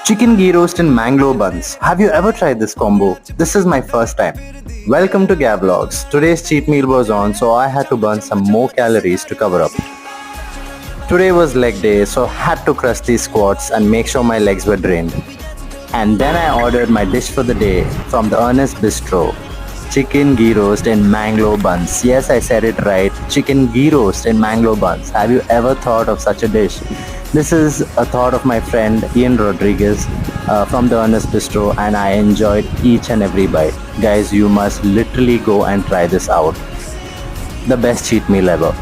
Chicken ghee roast and Mangalore buns. Have you ever tried this combo? This is my first time. Welcome to Gavlogs. Today's cheat meal was on, so I had to burn some more calories to cover up. Today was leg day, so had to crush these squats and make sure my legs were drained. And then I ordered my dish for the day from the Ernest Bistro. Chicken ghee roast and Mangalore buns. Yes, I said it right. Chicken ghee roast and Mangalore buns. Have you ever thought of such a dish? This is a thought of my friend Ian Rodriguez from the Ernest Bistro, and I enjoyed each and every bite. Guys, you must literally go and try this out. The best cheat meal ever.